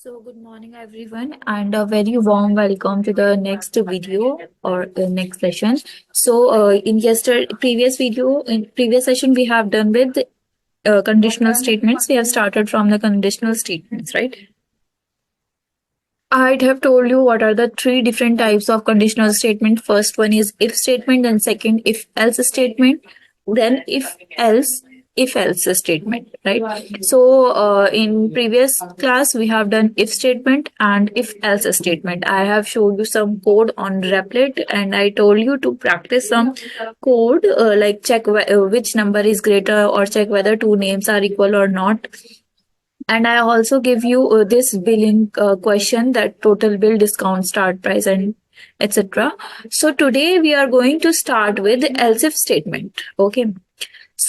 Good morning everyone and a very warm welcome to the next video or the next session. In previous session we have done with conditional statements. We have started from the conditional statements, right? I have told you what are the three different types of conditional statement. First one is if statement, then second if else statement, then if else statement, right? In previous class we have done if statement and if else statement. I have showed you some code on Replit and I told you to practice some code, like check which number is greater or check whether two names are equal or not. And I also give you this billing question, that total bill, discount, start price, and etc. So today we are going to start with the else if statement. Okay.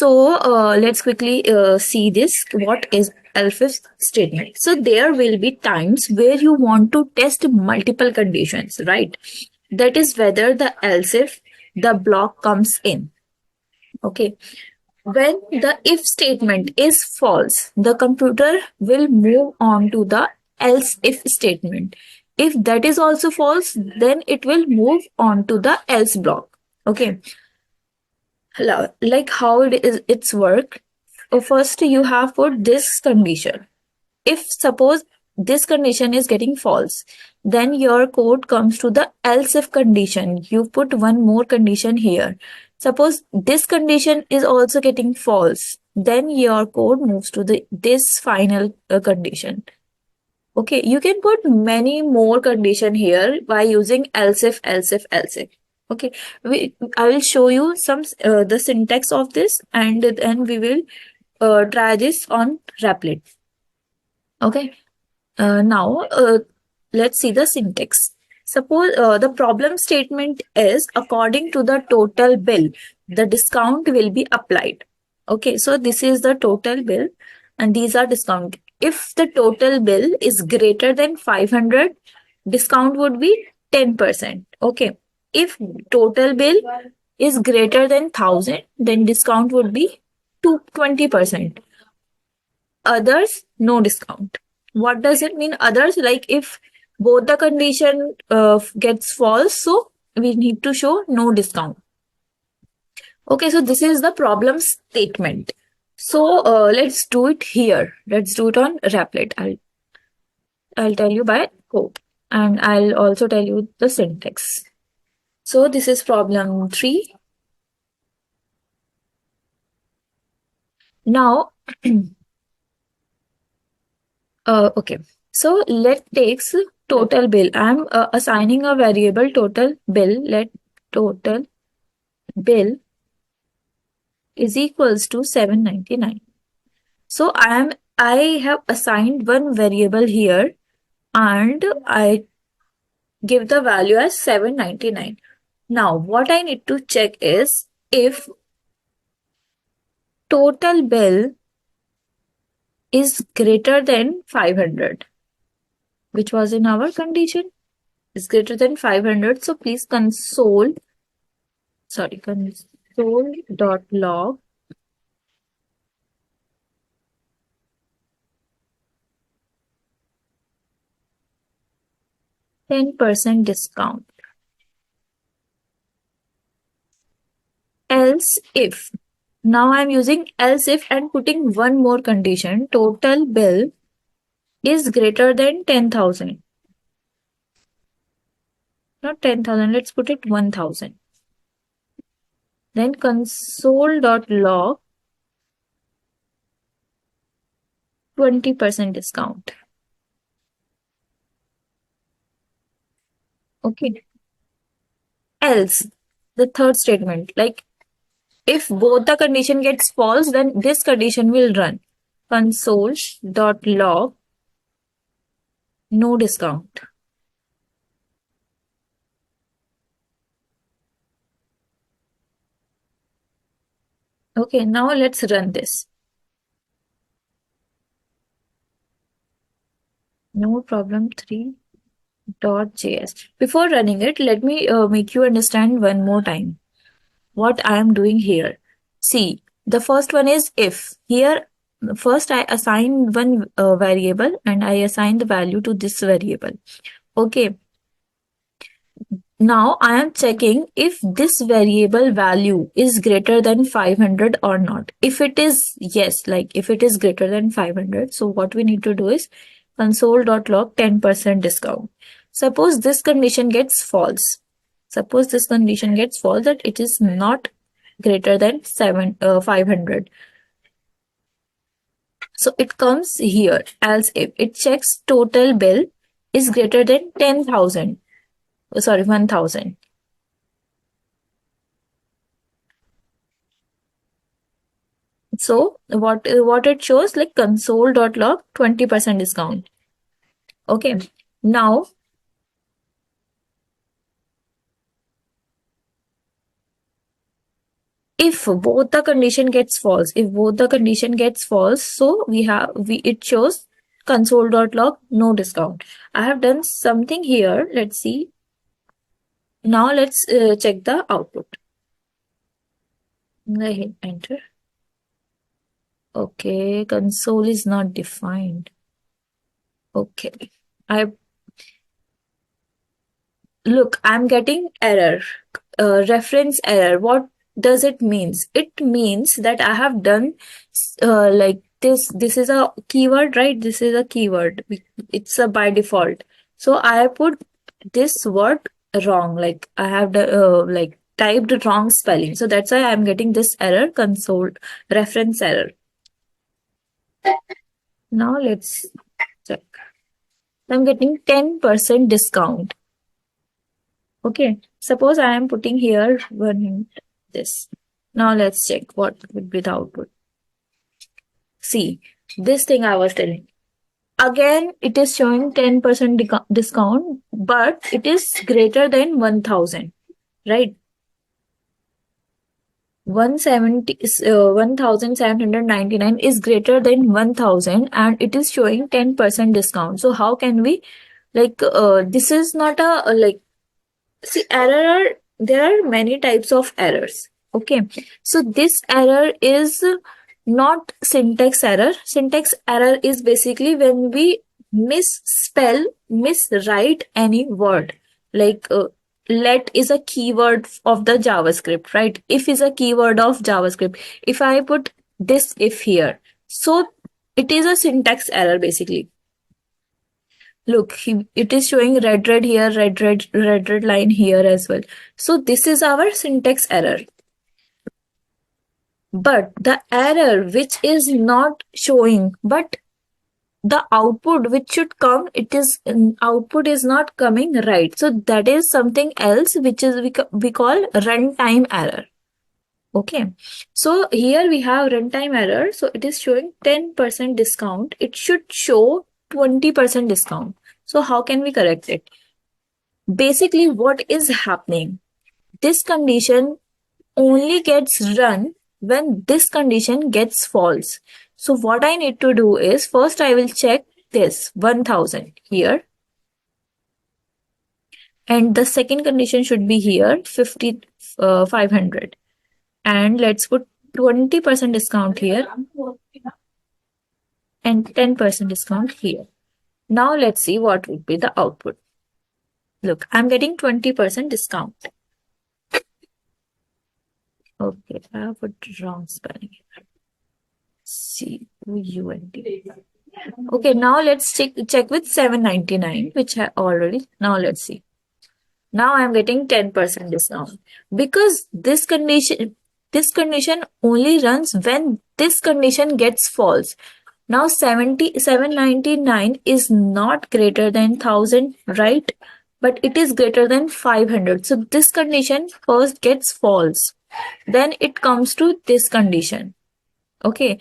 Let's quickly see this. What is else if statement? So there will be times where you want to test multiple conditions, right? That is whether the else if the block comes in. Okay. When the if statement is false, the computer will move on to the else if statement. If that is also false, then it will move on to the else block. Okay. Like how it's work. First, you have put this condition. If suppose this condition is getting false, then your code comes to the else if condition. You put one more condition here. Suppose this condition is also getting false, then your code moves to the this final condition. Okay, you can put many more condition here by using else if, else if, else if. Okay, I will show you some the syntax of this, and then we will try this on Replit. Okay. Now, let's see the syntax. Suppose the problem statement is according to the total bill, the discount will be applied. Okay, so this is the total bill and these are discount. If the total bill is greater than 500, discount would be 10%. Okay, if total bill is greater than 1000, then discount would be 20%. Others, no discount. What does it mean others? Like if both the condition gets false, so we need to show no discount. Okay, so this is the problem statement. So let's do it here. Let's do it on Replit. I'll tell you by code and I'll also tell you the syntax. So this is problem 3. Now okay, so let's take total bill. I'm assigning a variable total bill. Let total bill is equals to 799. So I have assigned one variable here and I give the value as 799. Now what I need to check is if total bill is greater than 500, which was in our condition, is greater than 500. So please console.log 10% discount. Else if, now I'm using else if and putting one more condition, total bill is greater than 10,000. Not 10,000, let's put it 1,000. Then console.log 20% discount. Okay. Else, the third statement, like if both the condition gets false, then this condition will run. Console.log no discount. Okay, now let's run this. No problem 3.js. Before running it, let me make you understand one more time what I am doing here. See, the first one is if. Here First I assign one variable and I assign the value to this variable. Okay. Now I am checking if this variable value is greater than 500 or not. If it is yes, like if it is greater than 500, so what we need to do is console.log 10% discount. Suppose this condition gets false. Suppose this condition gets false, that it is not greater than 500. So it comes here, else if it checks total bill is greater than 10,000. Sorry, 1,000. So what it shows, like console.log 20% discount. Okay. Now if both the condition gets false, so we it shows console.log no discount. I have done something here. Let's see. Now let's check the output. I hit enter. Okay, console is not defined. Okay. I Look, I'm getting error, reference error. What does it means? It means that I have done like this. This is a keyword, right? This is a keyword. It's a by default. So I put this word wrong. Like I have like typed wrong spelling. So that's why I'm getting this error, console reference error. Now let's check. I'm getting 10% discount. Okay, suppose I am putting here this. Now let's check what would be the output. See, this thing I was telling. Again, it is showing 10% discount, but it is greater than 1,000, right? 1,799 is greater than 1,000 and it is showing 10% discount. So how can we, like, this is not a, like, see, there are many types of errors. Okay. So this error is not syntax error. Syntax error is basically when we miswrite any word. Like let is a keyword of the JavaScript, right? If is a keyword of JavaScript. If I put this if here, so it is a syntax error basically. Look, it is showing red here, red line here as well. So this is our syntax error. But the error which is not showing, but the output which should come, output is not coming right. So that is something else which is we call runtime error. Okay. So here we have runtime error. So it is showing 10% discount. It should show 20% discount. So how can we correct it? Basically, what is happening? This condition only gets run when this condition gets false. So what I need to do is first I will check this 1,000 here. And the second condition should be here 500. And let's put 20% discount here and 10% discount here. Now let's see what would be the output. Look, I'm getting 20% discount. Okay, I have put wrong spelling here. CUNT. Okay, now let's check with 799, which I already. Now let's see. Now I'm getting 10% discount because this condition only runs when this condition gets false. Now 799 is not greater than 1,000, right? But it is greater than 500. So this condition first gets false. Then it comes to this condition. Okay.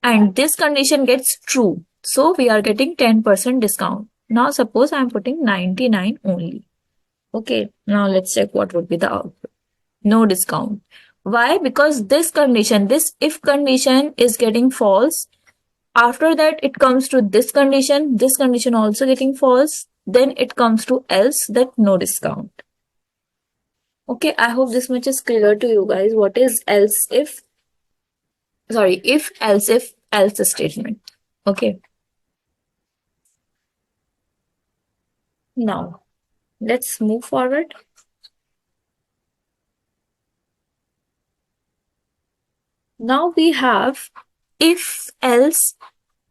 And this condition gets true. So we are getting 10% discount. Now suppose I'm putting 99 only. Okay. Now let's check what would be the output. No discount. Why? Because this if condition is getting false. After that, it comes to this condition also getting false. Then it comes to else, that no discount. Okay, I hope this much is clear to you guys. What is else if? Sorry, if else if else statement. Okay. Now let's move forward. Now we have if else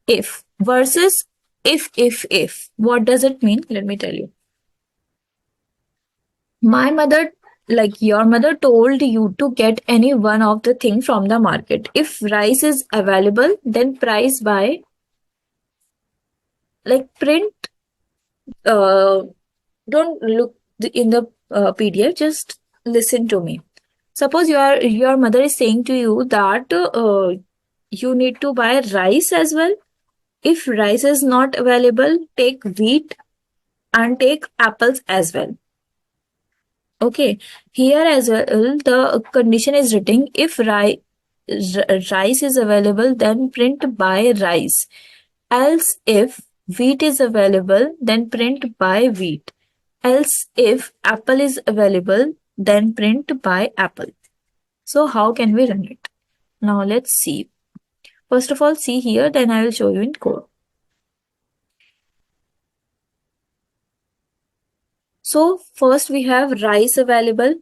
if versus if. What does it mean? Let me tell you. My mother, like your mother, told you to get any one of the thing from the market. If rice is available, then price by, like, print. Uh, don't look in the PDF. Just listen to me. Suppose your mother is saying to you that you need to buy rice as well. If rice is not available, take wheat and take apples as well. Okay, here as well, the condition is written if rice is available, then print by rice. Else, if wheat is available, then print by wheat. Else, if apple is available, then print by apple. So, how can we run it? Now, let's see. First of all, see here, then I will show you in code. So, first we have rice available.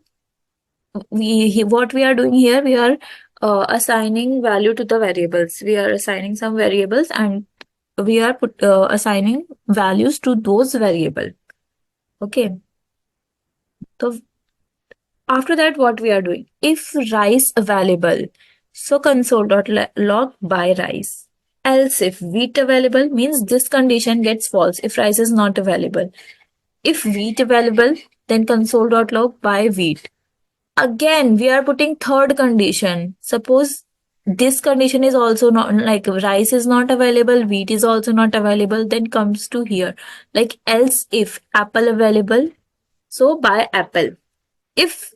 What we are doing here, we are assigning value to the variables. We are assigning some variables and we are assigning values to those variable. Okay. So after that, what we are doing? If rice available, so console.log by rice. Else if wheat available means this condition gets false if rice is not available. If wheat available, then console.log by wheat. Again, we are putting third condition. Suppose this condition is also not, like, rice is not available, wheat is also not available, then comes to here. Like, else if apple available, so buy apple. If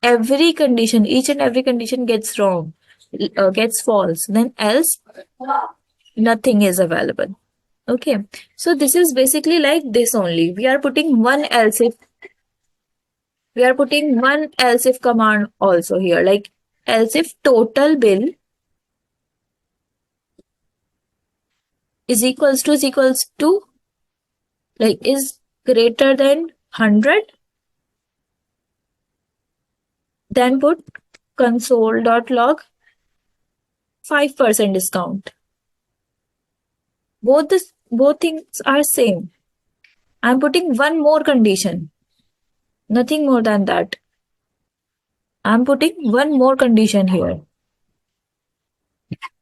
every condition, each and every condition gets wrong, gets false, then else nothing is available. Okay. So this is basically like this only. We are putting one else if command also here, like else if total bill is equals to like is greater than 100, then put console.log 5% discount. Both things are same. I'm putting one more condition, nothing more than that. I'm putting one more condition here.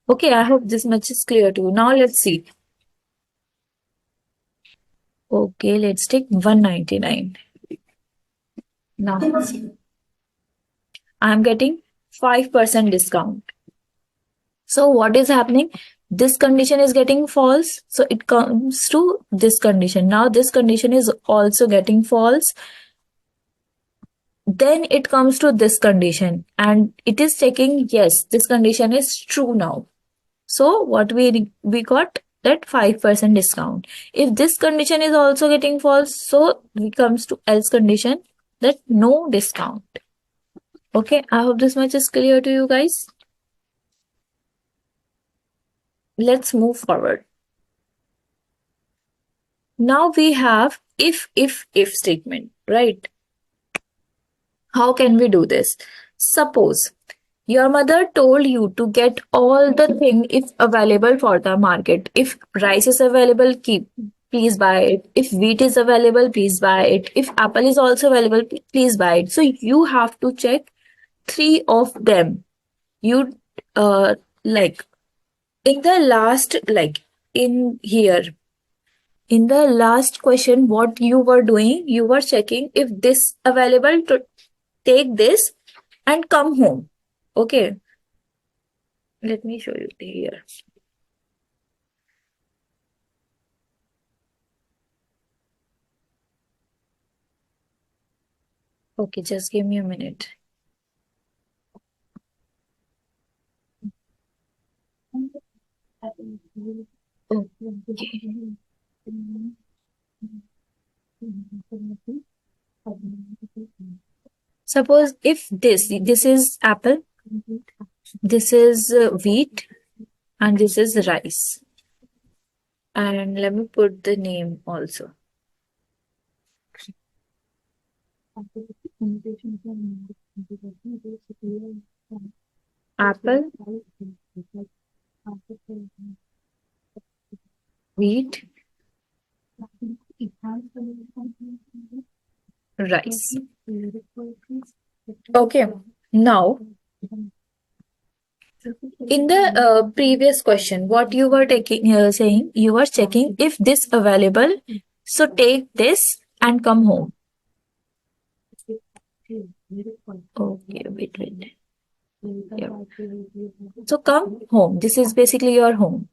Okay, I hope this much is clear to you. Now let's see. Okay, let's take 199. Now I'm getting 5% discount. So what is happening? This condition is getting false. So it comes to this condition. Now this condition is also getting false. Then it comes to this condition and it is checking, yes, this condition is true now. So what we got that 5% discount. If this condition is also getting false, so it comes to else condition, that no discount. Okay, I hope this much is clear to you guys. Let's move forward. Now we have if statement, right? How can we do this? Suppose your mother told you to get all the thing if available for the market. If rice is available, please buy it. If wheat is available, please buy it. If apple is also available, please buy it. So you have to check three of them. You like in the last, like in here, in the last question, what you were doing, you were checking if this available to take this and come home. Okay, let me show you here. Okay, just give me a minute. Okay. Suppose if this is apple, this is wheat, and this is rice. And let me put the name also. Apple, wheat, rice. Okay, now in the previous question, what you were taking, saying, you were checking if this available, so take this and come home. Okay, wait. Yeah. So come home. This is basically your home.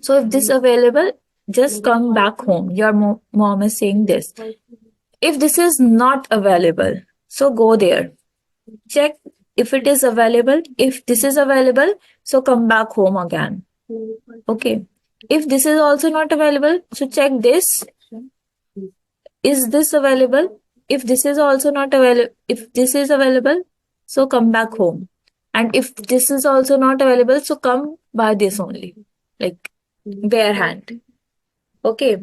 So if this available, just come back home. Your mom is saying this. If this is not available, so go there. Check if it is available. If this is available, so come back home again. Okay. If this is also not available, so check this. Is this available? If this is also not available, if this is available, so come back home. And if this is also not available, so come by this only, like bare hand. Okay.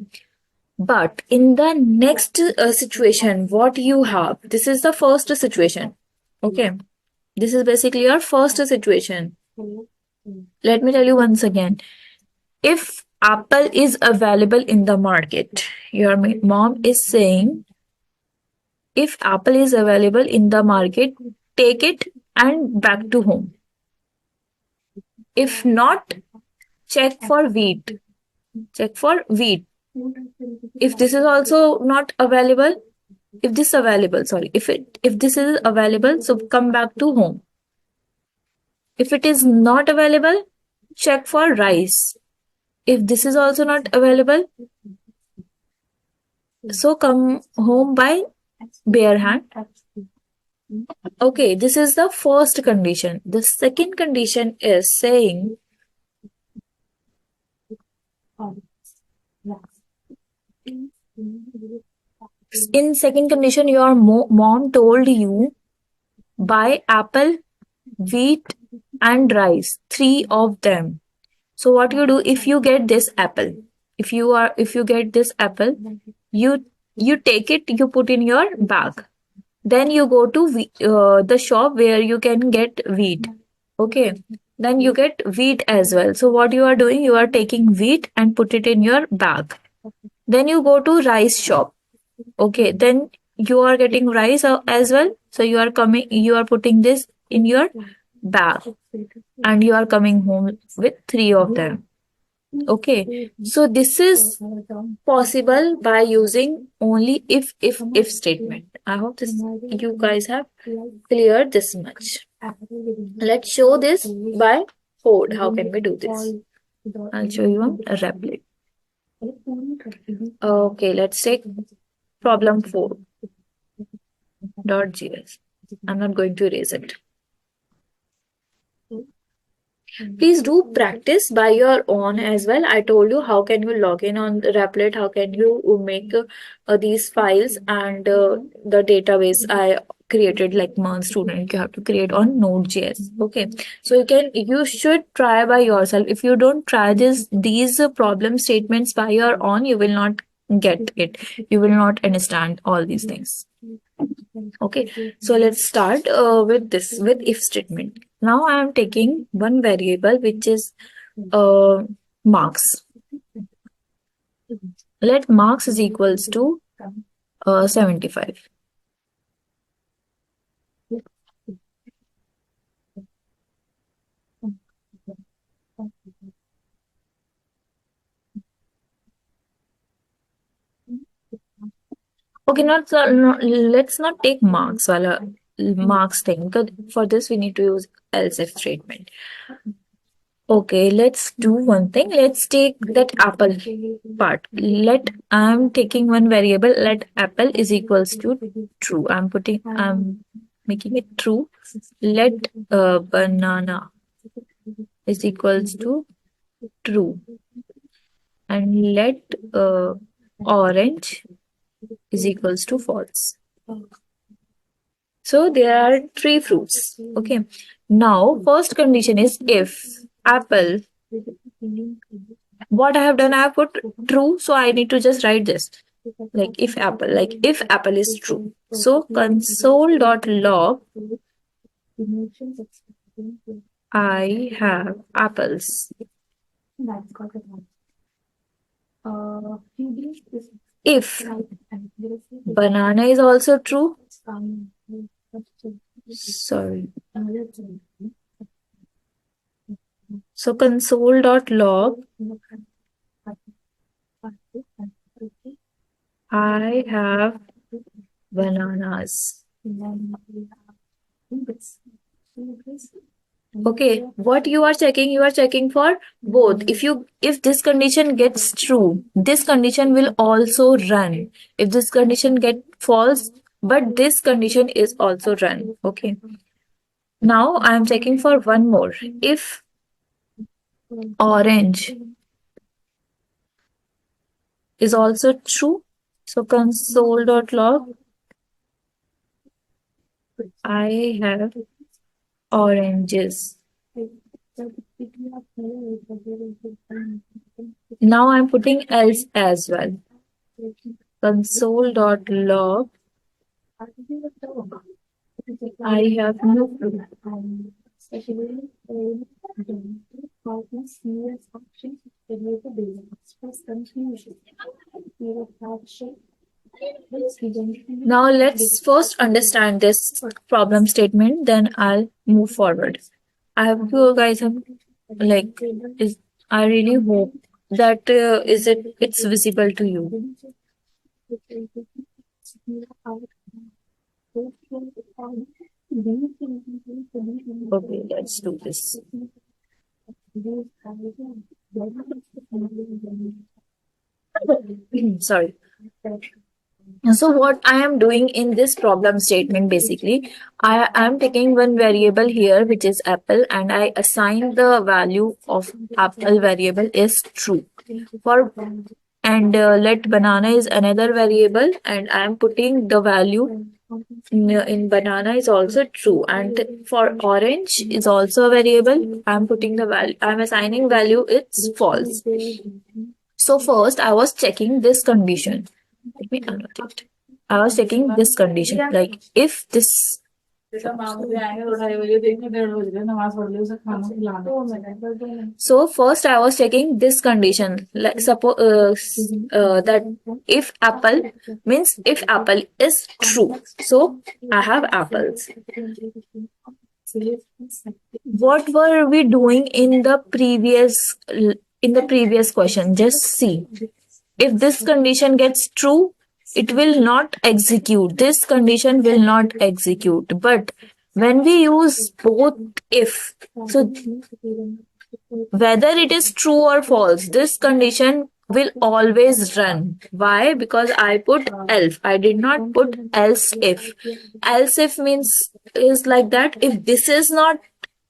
But in the next situation, what you have, this is the first situation. Okay. This is basically your first situation. Let me tell you once again. If apple is available in the market, your mom is saying, if apple is available in the market, take it and back to home. If not, check for wheat. Check for wheat. If this is also not available, if this available, sorry, if this is available, so come back to home. If it is not available, check for rice. If this is also not available, so come home by bare hand. Okay, this is the first condition. The second condition is saying, in second condition, your mom told you buy apple, wheat, and rice, three of them. So what you do, if you get this apple, if you get this apple, you take it, you put in your bag. Then you go to the shop where you can get wheat. Okay. Then you get wheat as well. So what you are doing, you are taking wheat and put it in your bag. Then you go to rice shop. Okay. Then you are getting rice as well. So you are putting this in your bag and you are coming home with three of them. Okay. So this is possible by using only if statement. I hope this you guys have cleared this much. Let's show this by code. How can we do this? I'll show you on a Replit. Okay, let's take problem 4.js. I'm not going to erase it. Please do practice by your own as well. I told you how can you log in on Replit, how can you make these files, and the database I created like one student you have to create on Node.js. Okay, so you should try by yourself. If you don't try these problem statements by your own, you will not get it. You will not understand all these things. Okay, so let's start with this with if statement. Now I am taking one variable which is marks. Let marks is equals to 75. Okay, let's not take marks wala marks thing, because for this we need to use else if statement. Okay, let's do one thing. Let's take that apple part. I'm taking one variable. Let apple is equals to true. I'm making it true. Let banana is equals to true. And let orange is equals to false. So there are three fruits. Okay. Now, first condition is if apple. What I have done, I have put true, so I need to just write this. If apple is true. So console.log I have apples. If banana is also true, sorry. So console.log I have bananas. Okay, what you are checking? You are checking for both. If this condition gets true, this condition will also run. If this condition get false, but this condition is also run. Okay. Now I am checking for one more. If orange is also true, so console.log I have oranges. Now I'm putting else as well. Console.log I have no fruit. Now let's first understand this problem statement, then I'll move forward. I hope you guys have like is I really hope that it's visible to you. Okay, let's do this. Sorry. So what I am doing in this problem statement, basically, I am taking one variable here, which is apple, and I assign the value of apple variable is true. For let banana is another variable, and I am putting the value in banana is also true, and for orange is also a variable. I am putting the value. I am assigning value. It's false. So first, I was checking this condition. Let me annotate. I was checking this condition. Like if this. So first, I was checking this condition. Like suppose that if apple means if apple is true. So I have apples. What were we doing in the previous question? Just see. If this condition gets true, it will not execute. This condition will not execute. But when we use both if, so whether it is true or false, this condition will always run. Why? Because I put else. I did not put else if. Else if means is like that. If this is not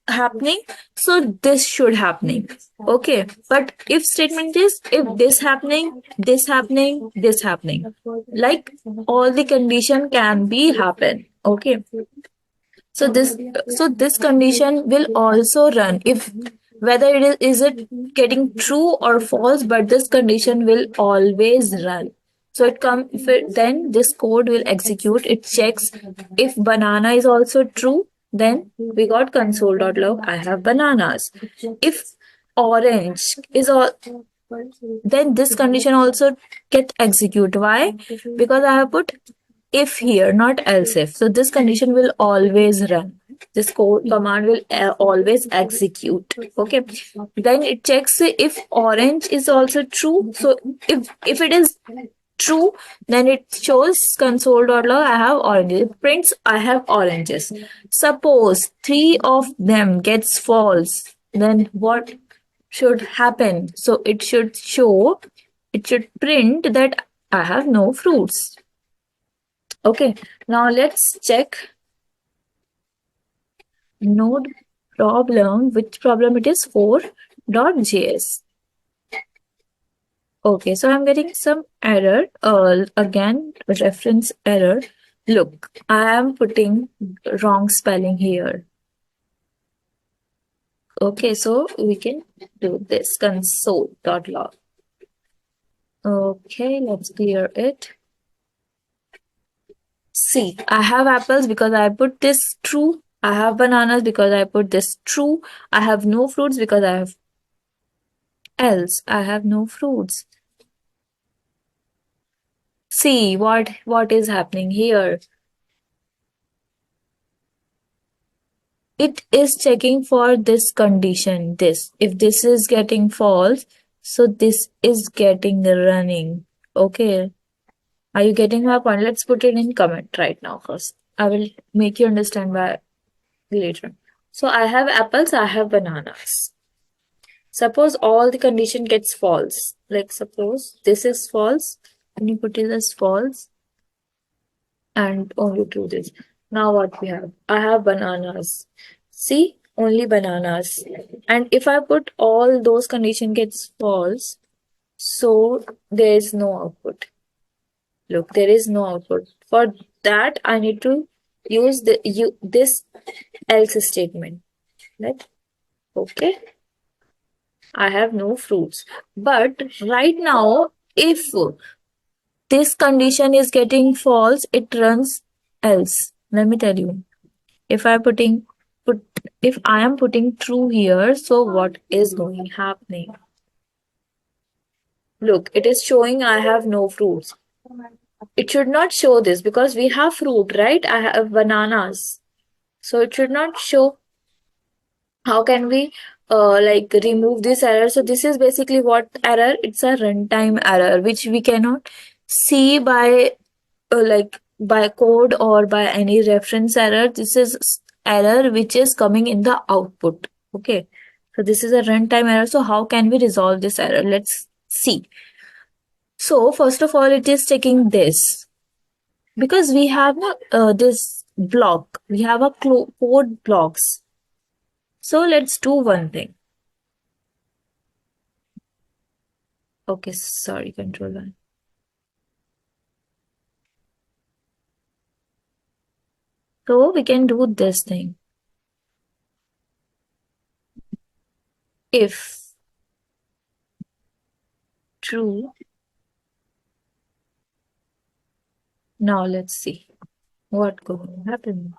happening, so this should happening. Okay, but if statement is if this happening, this happening, this happening, like all the condition can be happen. Okay, so this condition will also run if whether is it getting true or false, but this condition will always run. So then this code will execute. It checks if banana is also true. Then we got console.log I have bananas. If orange is all, then this condition also get execute. Why? Because I have put if here, not else if. So this condition will always run. This code command will always execute. Okay. Then it checks if orange is also true. So if it is true, then it shows console.log I have oranges. It prints I have oranges. Suppose three of them gets false, then what should happen? So it should print that I have no fruits. Okay, now let's check node problem. Which problem it is? 4.js. Okay, so I'm getting some error. Again, reference error. Look, I am putting wrong spelling here. Okay, so we can do this console.log. Okay, let's clear it. See, I have apples because I put this true. I have bananas because I put this true. I have no fruits because I have else. I have no fruits. See what is happening here. It is checking for this condition. This. If this is getting false, so this is getting running. Okay. Are you getting my point? Let's put it in comment right now first. I will make you understand why later. So I have apples, I have bananas. Suppose all the condition gets false. Like suppose this is false, and you put it as false and only true this. Now what we have? I have bananas. See, only bananas. And if I put all those condition gets false, so there is no output. Look, there is no output. For that, I need to use this else statement. Right? Okay. I have no fruits. But right now, if this condition is getting false, it runs else. Let me tell you. If I put if I am putting true here, so what is going happening? Look, it is showing I have no fruits. It should not show this because we have fruit, right? I have bananas. So it should not show. How can we like remove this error? So this is basically what error? It's a runtime error which we cannot see by like by code or by any reference error. This is error which is coming in the output. Okay. So this is a runtime error. So how can we resolve this error? Let's see. So first of all, it is checking this because we have this block. We have a code blocks. So let's do one thing. Okay, sorry, control one. So we can do this thing. If true, now let's see what going to happen.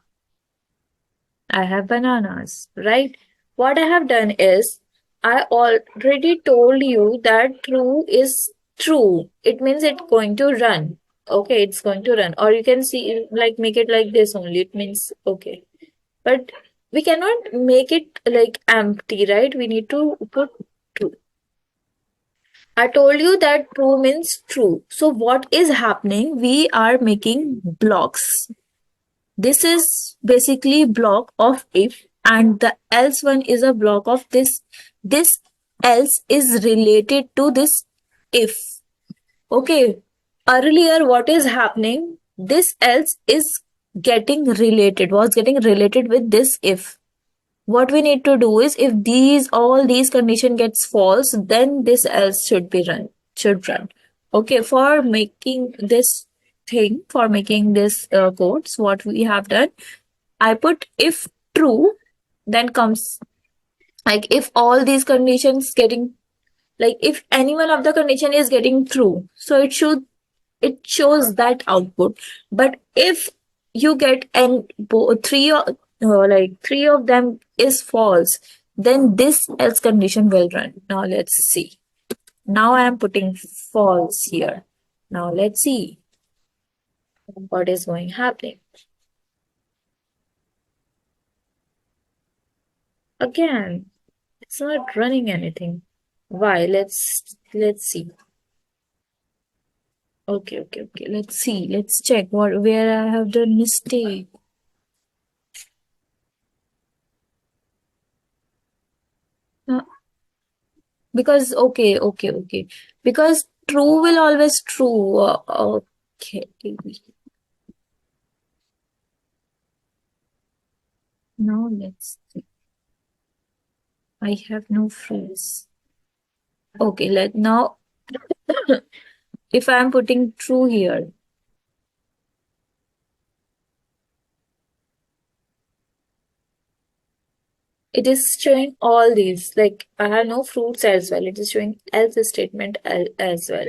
I have bananas, right? What I have done is I already told you that true is true. It means it's going to run. Okay, it's going to run. Or you can see like make it like this only. It means okay. But we cannot make it like empty, right? We need to put true. I told you that true means true. So what is happening? We are making blocks. This is basically block of if and the else one is a block of this. This else is related to this if. Okay. Earlier what is happening? This else is was getting related with this if. What we need to do is if all these condition gets false, then this else should run. Okay, for making this thing, for making this codes, what we have done, I put if true, then comes like if all these conditions getting like if any one of the condition is getting true, so it shows that output. But if you get three of them is false, then this else condition will run. Now let's see. Now I am putting false here. Now let's see what is going happening. Again, it's not running anything. Why? Let's see. Okay. Let's see. Let's check where I have done mistake. Uh, because okay. Because true will always true. Okay. Now let's see. I have no phrase. Okay, let now if I am putting true here, It is showing all these. Like I have no fruits as well. It is showing else statement as well.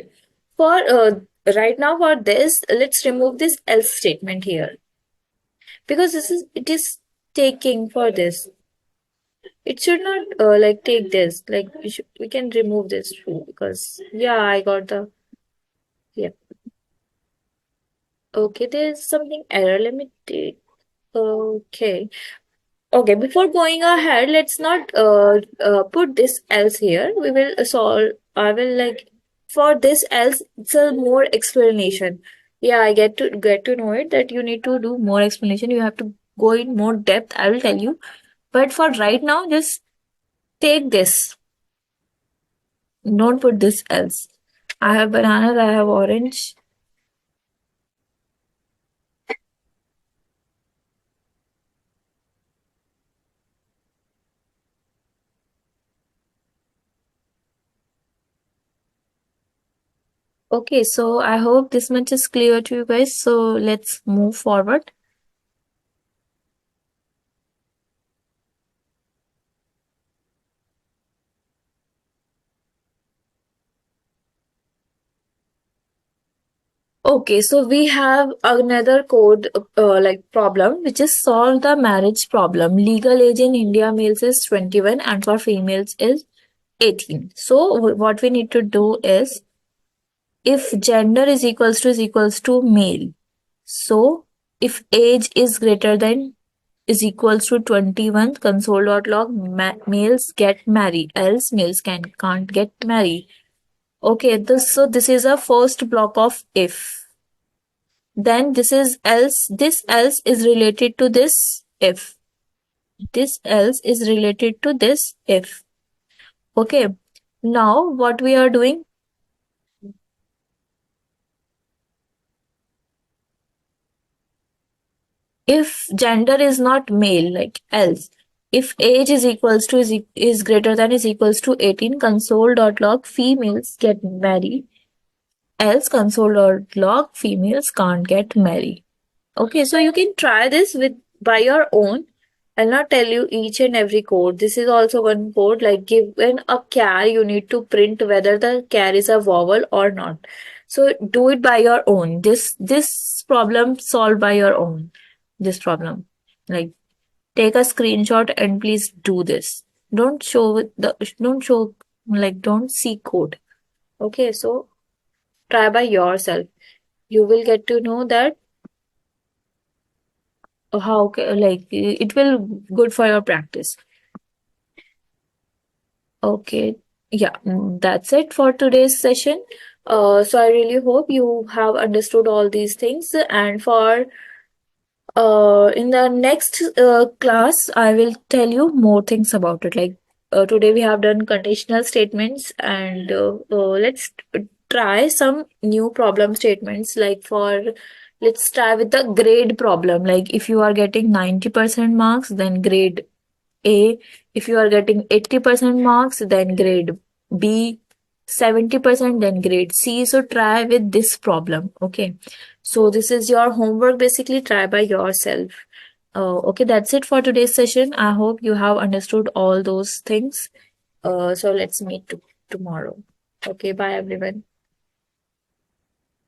For right now for this, let's remove this else statement here because this is it is taking for this. It should not like take this. Like we can remove this too because yeah, I got the yeah. Okay, there's something error. Let me take. Okay. Okay, before going ahead, let's not put this else here. We will solve. I will like for this else. It's a more explanation. Yeah, I get to know it that you need to do more explanation. You have to go in more depth. I will tell you. But for right now, just take this. Don't put this else. I have bananas. I have orange. Okay, so I hope this much is clear to you guys. So let's move forward. Okay, so we have another code like problem which is solve the marriage problem. Legal age in India males is 21 and for females is 18. So what we need to do is if gender is equals to male. So if age is greater than is equals to 21 console.log males get married else males can't get married. Okay, this is a first block of if. Then this else is related to this if. This else is related to this if. Okay. Now what we are doing, if gender is not male, like else, if age is equals to is greater than is equals to 18, console.log females get married, else console.log females can't get married. Okay, so you can try this with by your own. I'll not tell you each and every code. This is also one code. Like given a char, you need to print whether the char is a vowel or not. So do it by your own. This problem solved by your own. This problem. Like take a screenshot and please do this. Don't see code. Okay, so try by yourself. You will get to know that like it will good for your practice. Okay, yeah, that's it for today's session. So I really hope you have understood all these things, and for in the next class I will tell you more things about it. Like today we have done conditional statements, and let's try some new problem statements. Like for let's try with the grade problem. Like if you are getting 90% marks, then grade A. If you are getting 80% marks, then grade B. 70%, then grade C. So try with this problem. Okay. So this is your homework. Basically, try by yourself. Okay, that's it for today's session. I hope you have understood all those things. So let's meet tomorrow. Okay, bye everyone.